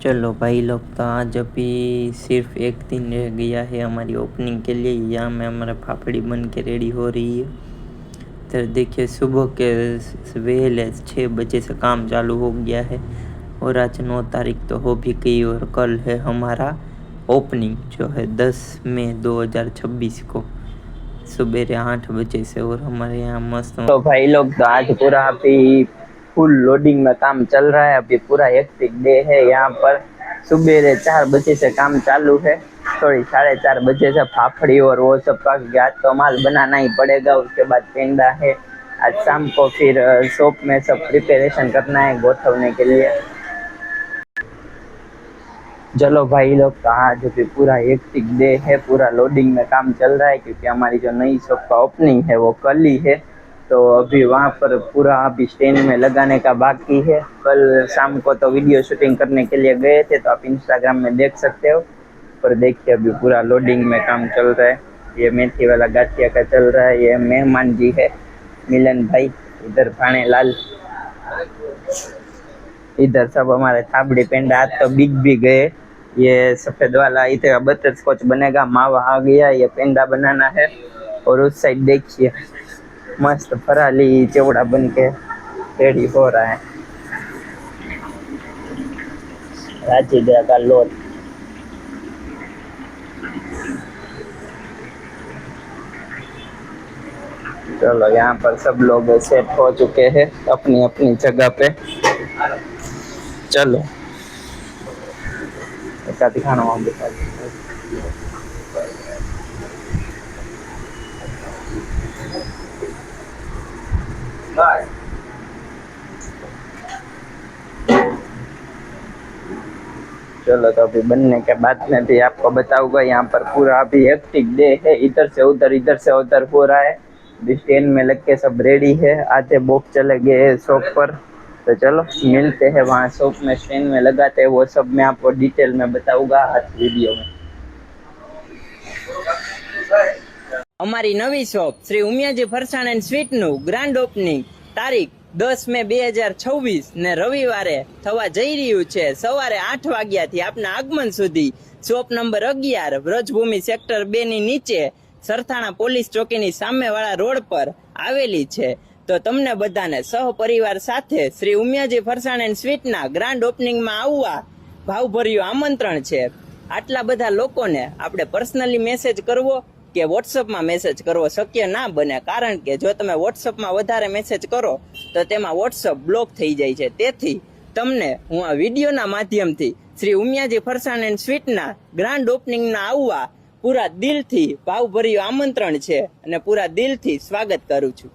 चलो भाई लोग, तो आज अभी सिर्फ एक दिन रह गया है हमारी ओपनिंग के लिए। यहाँ में हमारा फाफड़ी बन के रेडी हो रही है। तो देखिए, सुबह के वेले 6 बजे से काम चालू हो गया है और आज 9 तारीख तो हो भी गई और कल है हमारा ओपनिंग जो है 10 मई 2026 को सुबह 8 बजे से। और हमारे यहाँ मस्त तो भाई लोग, तो आज पूरा अभी फुल लोडिंग में काम चल रहा है। अभी पूरा हेक्टिक डे है यहाँ पर। सुबह 4 बजे से काम चालू है, सॉरी 4:30 बजे से फाफड़ी और वो सब का आज तो माल बनाना ही पड़ेगा। उसके बाद पेंडा है। आज शाम को फिर शॉप में सब प्रिपरेशन करना है गोठवने के लिए। चलो भाई लोग, तो आज भी पूरा हेक्टिक डे है, पूरा लोडिंग में काम चल रहा है क्योंकि हमारी जो नई शॉप का ओपनिंग है वो कल ही है। तो अभी वहाँ पर पूरा अभी स्टैंड में लगाने का बाकी है। कल शाम को तो वीडियो शूटिंग करने के लिए गए थे, तो आप इंस्टाग्राम में देख सकते हो। पर देखिए, अभी पूरा लोडिंग में काम चल रहा है। ये मेथी वाला गाठिया का चल रहा है। ये मेहमान जी है मिलन भाई, इधर भाणे लाल, इधर सब हमारे थाबड़ी पेंडा। आज तो बिग गए। ये सफेद वाला इधर बटर स्कॉच बनेगा, मावा आ गया, ये पेंडा बनाना है। और उस साइड देखिए मस्त फराली चिवड़ा बन के रेडी हो रहा है। राजीद्रा का लोट। चलो, यहाँ पर सब लोग सेट हो चुके हैं अपनी अपनी जगह पे। चलो दिखाना वहाँ दिखा। चलो, तो अभी बनने के बाद में भी आपको बताऊंगा। यहाँ पर पूरा अभी हेक्टिक डे है, इधर से उधर हो रहा है। स्टैंड में लग के सब रेडी है। आधे बॉक्स चले गए शॉप पर। तो चलो मिलते हैं वहाँ शॉप में, स्टैंड में लगाते हैं। वो सब मैं आपको डिटेल में बताऊंगा आज वीडियो में। અમારી નવી શોપ શ્રી ઉમિયાજી ફરસાણ એન્ડ સ્વીટનું ગ્રાન્ડ ઓપનિંગ તારીખ 10 મે 2026 ને રવિવારે થવા જઈ રહ્યું છે સવારે 8 વાગ્યાથી આપના આગમન સુધી। શોપ નંબર 11 વ્રજભૂમિ સેક્ટર 2 ની નીચે સરથાણા પોલીસ ચોકીની સામેવાળા રોડ પર આવેલી છે। તો તમને બધાને સહપરિવાર સાથે શ્રી ઉમિયાજી ફરસાણ એન્ડ સ્વીટના ગ્રાન્ડ ઓપનિંગમાં આવવા ભાવભર્યું આમંત્રણ છે। આટલા બધા લોકોને આપણે પર્સનલી મેસેજ કરવો કે વોટ્સઅપમાં મેસેજ કરવો શક્ય ના બને, કારણ કે જો તમે વોટ્સઅપમાં વધારે મેસેજ કરો તો તેમાં વોટ્સઅપ બ્લોક થઈ જાય છે। તેથી તમને હું આ વિડીયોના માધ્યમથી શ્રી ઉમિયાજી ફરસાણ એન્ડ સ્વીટના ગ્રાન્ડ ઓપનિંગના આવવા પૂરા દિલથી ભાવભર્યું આમંત્રણ છે અને પૂરા દિલથી સ્વાગત કરું છું।